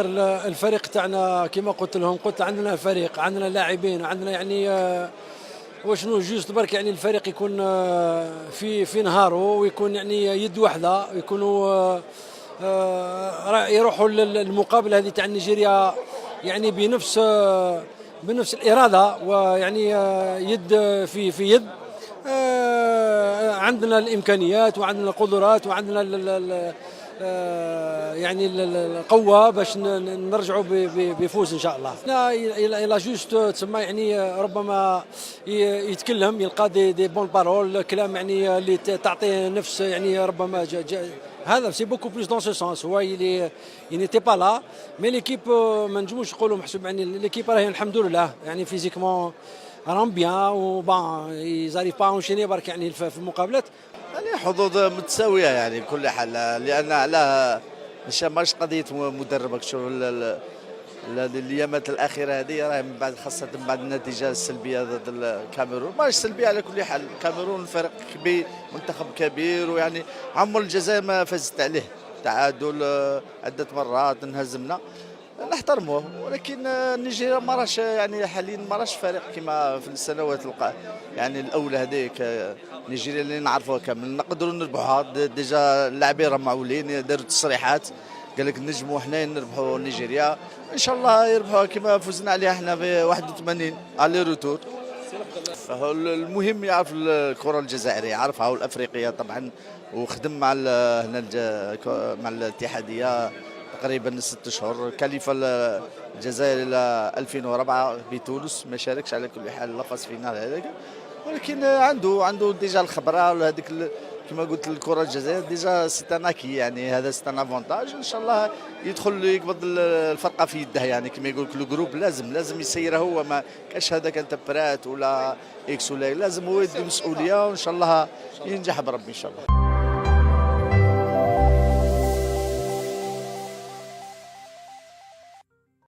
غير الفريق تاعنا كما قلت لهم، قلت عندنا فريق، عندنا لاعبين، عندنا يعني وشنو جوست برك يعني الفريق يكون في نهاره، ويكون يعني يد واحده، ويكونوا يروحوا للمقابله هذه تاع نيجيريا يعني بنفس الاراده، ويعني يد في يد. عندنا الامكانيات وعندنا القدرات وعندنا يعني القوه باش نرجعوا بفوز ان شاء الله. لا جوست تسمى يعني ربما يتكلم، يلقى دي بون بارول، كلام يعني اللي تعطيه نفس، يعني ربما هذا سي بوكو بلوس دون سو سونس. هو اللي نيتي با لا، مي ليكيب ما نجموش نقولوا محسوب، يعني ليكيب راهي الحمد لله يعني فيزيكمون راهم بيان، وبون يزاريف با اونشيني برك يعني في المقابلات. يعني حظوظ متساويه يعني كل حال، لان على مش قضيه مدرب. شوف الايامات الاخيره هذه راه من بعد، خاصه من بعد النتيجه السلبيه ضد الكاميرون، ماهيش سلبيه على كل حال. الكاميرون فريق كبير، منتخب كبير، ويعني عمر الجزائر ما فازت عليه، تعادل عده مرات، انهزمنا، نحترموه. ولكن نيجيريا ما راش يعني حاليا ما راش فريق كما في السنوات يعني الاولى هذيك. نيجيريا اللي نعرفوها كامل نقدروا نربحوها. ديجا اللاعبين راهم معولين، داروا تصريحات قال لك نجموا حنا نربحوا نيجيريا، ان شاء الله يربحوها كما فزنا عليها احنا في 81 على روتور. المهم يعرف الكره الجزائريه، يعرفها، والافريقيه طبعا، وخدم مع هنا مع الاتحاديه تقريبا 6 شهور. كلف الجزائر الى 2004 بتونس، ما شاركش على كل حال، لا فاز فينال هذاك، ولكن عنده ديجا الخبره وهذيك كما قلت. الكره الجزائر ديجا سيتاناكي، يعني هذا سيتان افونتاج، ان شاء الله يدخل يقبض الفرقه في يده، يعني كما يقول كل جروب لازم يسيره هو، ما كاش هذاك انتربرات ولا اكس، ولا لازم هو يدي مسؤوليه، وان شاء الله ينجح بربي ان شاء الله.